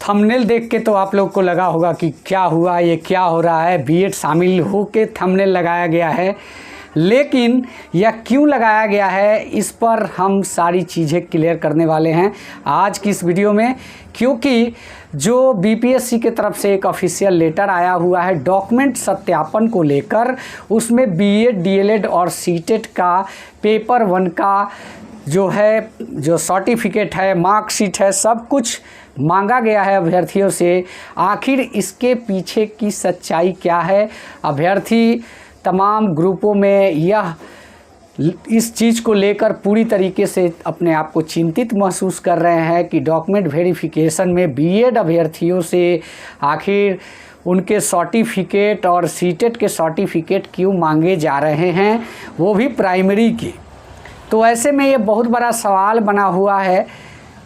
Thumbnail देख के तो आप लोग को लगा होगा कि क्या हुआ, ये क्या हो रहा है, बीएड शामिल हो के थंबनेल लगाया गया है। लेकिन यह क्यों लगाया गया है, इस पर हम सारी चीज़ें क्लियर करने वाले हैं आज की इस वीडियो में। क्योंकि जो बीपीएससी के तरफ से एक ऑफिशियल लेटर आया हुआ है डॉक्यूमेंट सत्यापन को लेकर, उसमें बीएड, डीएलएड और सीटेट का पेपर 1 का जो सर्टिफिकेट है, मार्कशीट है, सब कुछ मांगा गया है अभ्यर्थियों से। आखिर इसके पीछे की सच्चाई क्या है? अभ्यर्थी तमाम ग्रुपों में इस चीज़ को लेकर पूरी तरीके से अपने आप को चिंतित महसूस कर रहे हैं कि डॉक्यूमेंट वेरिफिकेशन में बीएड अभ्यर्थियों से आखिर उनके सर्टिफिकेट और सीटेट के सर्टिफिकेट क्यों मांगे जा रहे हैं, वो भी प्राइमरी के। तो ऐसे में ये बहुत बड़ा सवाल बना हुआ है।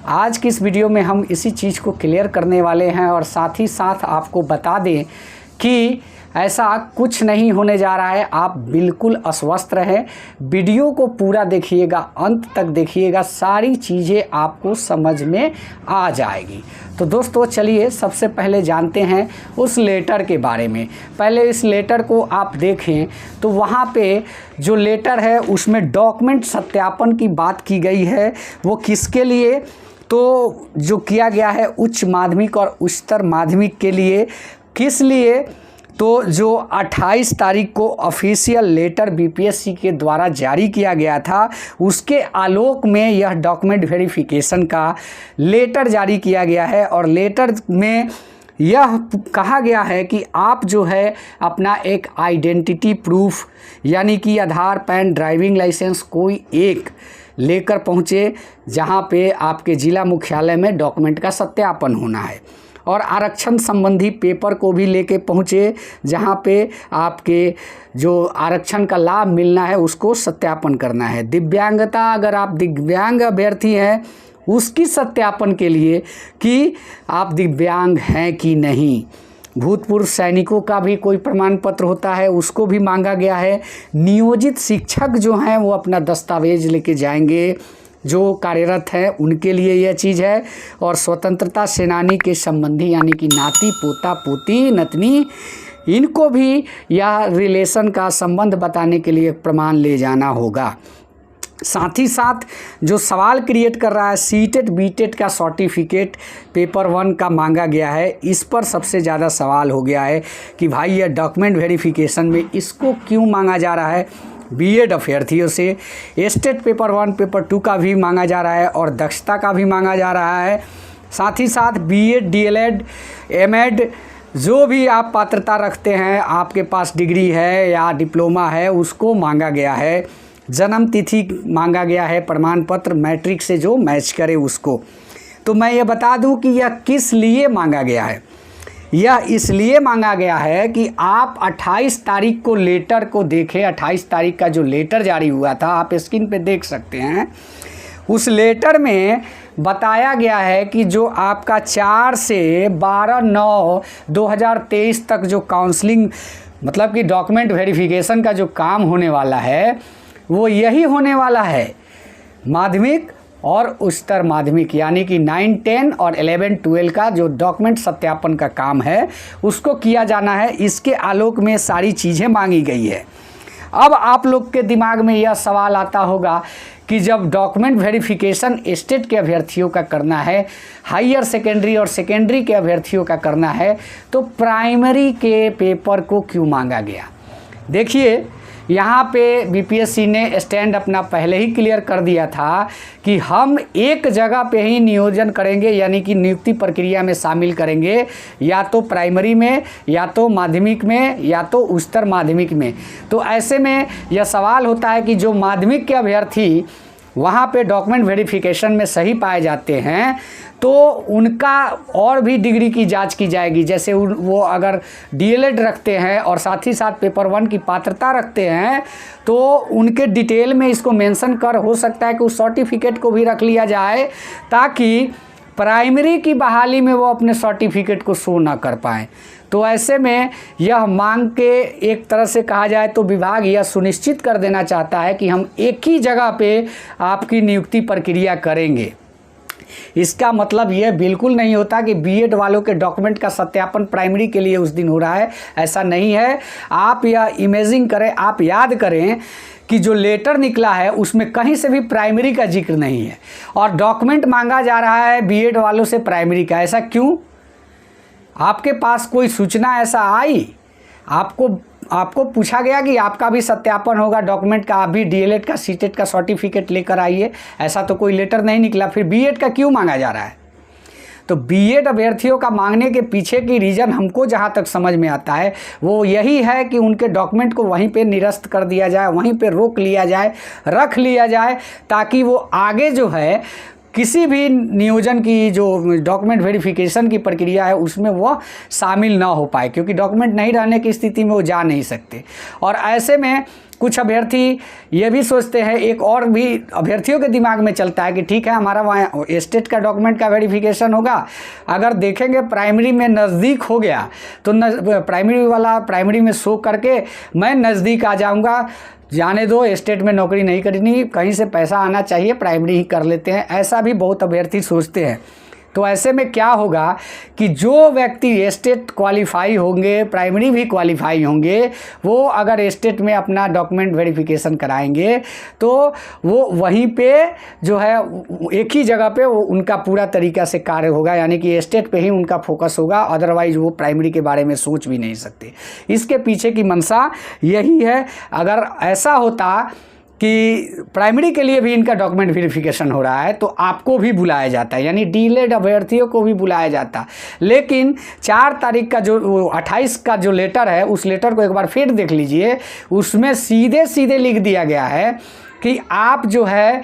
आज की इस वीडियो में हम इसी चीज़ को क्लियर करने वाले हैं और साथ ही साथ आपको बता दें कि ऐसा कुछ नहीं होने जा रहा है। आप बिल्कुल अस्वस्थ रहें, वीडियो को पूरा देखिएगा, अंत तक देखिएगा, सारी चीज़ें आपको समझ में आ जाएगी। तो दोस्तों चलिए सबसे पहले जानते हैं उस लेटर के बारे में। पहले इस लेटर को आप देखें तो वहाँ पे जो लेटर है उसमें डॉक्यूमेंट सत्यापन की बात की गई है। वो किसके लिए? तो जो किया गया है उच्च माध्यमिक और उच्चतर माध्यमिक के लिए। किस लिए? तो जो 28 तारीख को ऑफिशियल लेटर बीपीएससी के द्वारा जारी किया गया था, उसके आलोक में यह डॉक्यूमेंट वेरिफिकेशन का लेटर जारी किया गया है। और लेटर में यह कहा गया है कि आप जो है अपना एक आइडेंटिटी प्रूफ यानी कि आधार, पैन, ड्राइविंग लाइसेंस कोई एक लेकर पहुँचे, जहाँ पे आपके ज़िला मुख्यालय में डॉक्यूमेंट का सत्यापन होना है। और आरक्षण संबंधी पेपर को भी लेके पहुँचे, जहाँ पे आपके जो आरक्षण का लाभ मिलना है उसको सत्यापन करना है। दिव्यांगता, अगर आप दिव्यांग अभ्यर्थी हैं, उसकी सत्यापन के लिए कि आप दिव्यांग हैं कि नहीं। भूतपूर्व सैनिकों का भी कोई प्रमाण पत्र होता है, उसको भी मांगा गया है। नियोजित शिक्षक जो हैं वो अपना दस्तावेज लेके जाएंगे, जो कार्यरत है उनके लिए यह चीज़ है। और स्वतंत्रता सेनानी के संबंधी यानी कि नाती, पोता, पोती, नतनी, इनको भी यह रिलेशन का संबंध बताने के लिए प्रमाण ले जाना होगा। साथ ही साथ जो सवाल क्रिएट कर रहा है, सीटेट बीटेट का सर्टिफिकेट पेपर 1 का मांगा गया है। इस पर सबसे ज़्यादा सवाल हो गया है कि भाई यह डॉक्यूमेंट वेरिफिकेशन में इसको क्यों मांगा जा रहा है बीएड अभ्यर्थियों से। स्टेट पेपर 1, पेपर 2 का भी मांगा जा रहा है और दक्षता का भी मांगा जा रहा है। साथ ही साथ बीएड, डीएलएड, एमएड जो भी आप पात्रता रखते हैं, आपके पास डिग्री है या डिप्लोमा है, उसको मांगा गया है। जन्म तिथि मांगा गया है, प्रमाण पत्र मैट्रिक से जो मैच करे उसको। तो मैं ये बता दूं कि यह किस लिए मांगा गया है। यह इसलिए मांगा गया है कि आप 28 तारीख को लेटर को देखें। 28 तारीख का जो लेटर जारी हुआ था, आप स्क्रीन पे देख सकते हैं। उस लेटर में बताया गया है कि जो आपका 4 से 12/9/2023 तक जो काउंसलिंग मतलब कि डॉक्यूमेंट वेरिफिकेशन का जो काम होने वाला है, वो यही होने वाला है। माध्यमिक और उच्चतर माध्यमिक यानी कि 9, 10 और 11, 12 का जो डॉक्यूमेंट सत्यापन का काम है उसको किया जाना है। इसके आलोक में सारी चीज़ें मांगी गई है। अब आप लोग के दिमाग में यह सवाल आता होगा कि जब डॉक्यूमेंट वेरिफिकेशन स्टेट के अभ्यर्थियों का करना है, हायर सेकेंडरी और सेकेंडरी के अभ्यर्थियों का करना है, तो प्राइमरी के पेपर को क्यों मांगा गया? देखिए, यहाँ पे बीपीएससी ने स्टैंड अपना पहले ही क्लियर कर दिया था कि हम एक जगह पे ही नियोजन करेंगे, यानी कि नियुक्ति प्रक्रिया में शामिल करेंगे, या तो प्राइमरी में, या तो माध्यमिक में, या तो उच्चतर माध्यमिक में। तो ऐसे में यह सवाल होता है कि जो माध्यमिक के अभ्यर्थी वहाँ पे डॉक्यूमेंट वेरिफिकेशन में सही पाए जाते हैं, तो उनका और भी डिग्री की जांच की जाएगी। जैसे वो अगर डीएलएड रखते हैं और साथ ही साथ पेपर 1 की पात्रता रखते हैं, तो उनके डिटेल में इसको मेंशन कर हो सकता है कि उस सर्टिफिकेट को भी रख लिया जाए, ताकि प्राइमरी की बहाली में वो अपने सर्टिफिकेट को शो ना कर पाएँ। तो ऐसे में यह मांग के एक तरह से कहा जाए तो विभाग यह सुनिश्चित कर देना चाहता है कि हम एक ही जगह पे आपकी नियुक्ति प्रक्रिया करेंगे। इसका मतलब यह बिल्कुल नहीं होता कि बीएड वालों के डॉक्यूमेंट का सत्यापन प्राइमरी के लिए उस दिन हो रहा है, ऐसा नहीं है। आप यह इमेजिन करें, आप याद करें कि जो लेटर निकला है उसमें कहीं से भी प्राइमरी का जिक्र नहीं है और डॉक्यूमेंट मांगा जा रहा है बीएड वालों से प्राइमरी का। ऐसा क्यों? आपके पास कोई सूचना ऐसा आई? आपको पूछा गया कि आपका भी सत्यापन होगा डॉक्यूमेंट का, आप भी डीएलएड का सीटेट का सर्टिफिकेट लेकर आइए? ऐसा तो कोई लेटर नहीं निकला, फिर बीएड का क्यों मांगा जा रहा है? तो बीएड अभ्यर्थियों का मांगने के पीछे की रीज़न हमको जहाँ तक समझ में आता है वो यही है कि उनके डॉक्यूमेंट को वहीं पे निरस्त कर दिया जाए, वहीं पे रोक लिया जाए, रख लिया जाए, ताकि वो आगे जो है किसी भी नियोजन की जो डॉक्यूमेंट वेरिफिकेशन की प्रक्रिया है उसमें वह शामिल ना हो पाए, क्योंकि डॉक्यूमेंट नहीं रहने की स्थिति में वो जा नहीं सकते। और ऐसे में कुछ अभ्यर्थी ये भी सोचते हैं, एक और भी अभ्यर्थियों के दिमाग में चलता है कि ठीक है हमारा वहाँ स्टेट का डॉक्यूमेंट का वेरिफिकेशन होगा, अगर देखेंगे प्राइमरी में नज़दीक हो गया तो प्राइमरी में शो करके मैं नज़दीक आ जाऊँगा, जाने दो स्टेट में नौकरी नहीं करनी, कहीं से पैसा आना चाहिए, प्राइमरी ही कर लेते हैं, ऐसा भी बहुत अभ्यर्थी सोचते हैं। तो ऐसे में क्या होगा कि जो व्यक्ति स्टेट क्वालिफाई होंगे, प्राइमरी भी क्वालिफाई होंगे, वो अगर स्टेट में अपना डॉक्यूमेंट वेरिफिकेशन कराएंगे तो वो वहीं पे जो है एक ही जगह पे वो उनका पूरा तरीका से कार्य होगा, यानी कि स्टेट पे ही उनका फोकस होगा, अदरवाइज वो प्राइमरी के बारे में सोच भी नहीं सकते। इसके पीछे की मंशा यही है। अगर ऐसा होता कि प्राइमरी के लिए भी इनका डॉक्यूमेंट वेरिफिकेशन हो रहा है तो आपको भी बुलाया जाता है, यानी डीएलएड अभ्यर्थियों को भी बुलाया जाता। लेकिन 4 तारीख का जो 28 का जो लेटर है उस लेटर को एक बार फिर देख लीजिए, उसमें सीधे सीधे लिख दिया गया है कि आप जो है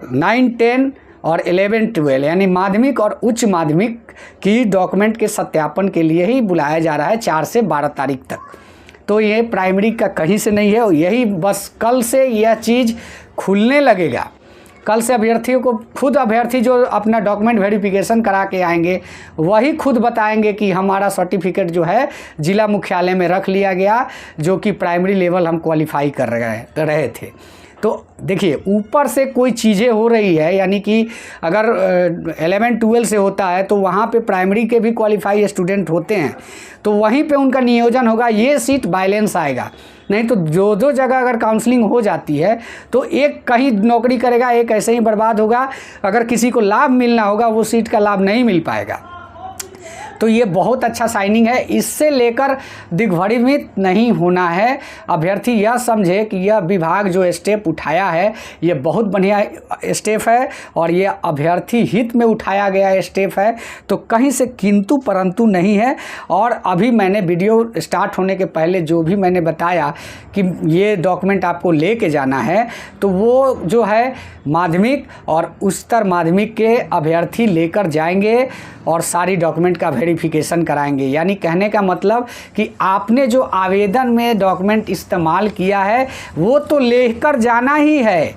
9, 10 और 11, 12 यानी माध्यमिक और उच्च माध्यमिक की डॉक्यूमेंट के सत्यापन के लिए ही बुलाया जा रहा है 4 से 12 तारीख तक। तो ये प्राइमरी का कहीं से नहीं है, यही बस कल से यह चीज़ खुलने लगेगा। कल से अभ्यर्थियों को खुद अभ्यर्थी जो अपना डॉक्यूमेंट वेरिफिकेशन करा के आएंगे वही खुद बताएंगे कि हमारा सर्टिफिकेट जो है जिला मुख्यालय में रख लिया गया, जो कि प्राइमरी लेवल हम क्वालिफाई कर रहे थे। तो देखिए ऊपर से कोई चीज़ें हो रही है, यानी कि अगर 11, 12 से होता है तो वहाँ पे प्राइमरी के भी क्वालिफाई स्टूडेंट होते हैं, तो वहीं पे उनका नियोजन होगा, ये सीट बैलेंस आएगा। नहीं तो जो जगह अगर काउंसलिंग हो जाती है तो एक कहीं नौकरी करेगा, एक ऐसे ही बर्बाद होगा। अगर किसी को लाभ मिलना होगा वो सीट का लाभ नहीं मिल पाएगा। तो ये बहुत अच्छा साइनिंग है, इससे लेकर दिग्भ्रमित नहीं होना है। अभ्यर्थी यह समझे कि यह विभाग जो स्टेप उठाया है ये बहुत बढ़िया स्टेप है और ये अभ्यर्थी हित में उठाया गया स्टेप है, तो कहीं से किंतु परंतु नहीं है। और अभी मैंने वीडियो स्टार्ट होने के पहले जो भी मैंने बताया कि ये डॉक्यूमेंट आपको लेके जाना है, तो वो जो है माध्यमिक और उच्चतर माध्यमिक के अभ्यर्थी लेकर जाएंगे और सारी डॉक्यूमेंट का वेरिफिकेशन कराएंगे। यानी कहने का मतलब कि आपने जो आवेदन में डॉक्यूमेंट इस्तेमाल किया है वो तो लेकर जाना ही है।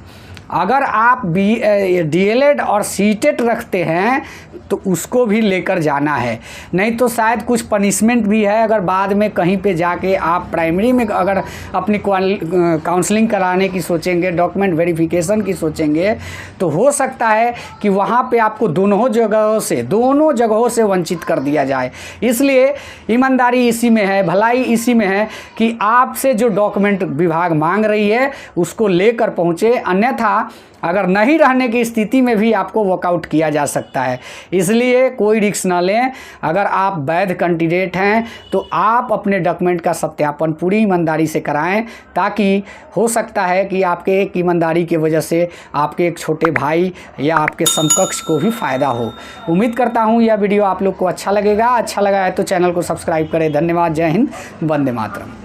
अगर आप डीएलएड और सीटेट रखते हैं तो उसको भी लेकर जाना है, नहीं तो शायद कुछ पनिशमेंट भी है। अगर बाद में कहीं पे जाके आप प्राइमरी में अगर अपनी काउंसलिंग कराने की सोचेंगे, डॉक्यूमेंट वेरिफिकेशन की सोचेंगे, तो हो सकता है कि वहाँ पे आपको दोनों जगहों से वंचित कर दिया जाए। इसलिए ईमानदारी इसी में है, भलाई इसी में है कि आपसे जो डॉक्यूमेंट विभाग मांग रही है उसको लेकर पहुँचे, अन्यथा अगर नहीं रहने की स्थिति में भी आपको वॉकआउट किया जा सकता है। इसलिए कोई रिस्क ना लें। अगर आप वैध कैंडिडेट हैं तो आप अपने डॉक्यूमेंट का सत्यापन पूरी ईमानदारी से कराएं, ताकि हो सकता है कि आपके एक ईमानदारी की वजह से आपके एक छोटे भाई या आपके समकक्ष को भी फ़ायदा हो। उम्मीद करता हूँ यह वीडियो आप लोग को अच्छा लगेगा। अच्छा लगा है तो चैनल को सब्सक्राइब करें। धन्यवाद। जय हिंद, वंदे मातरम।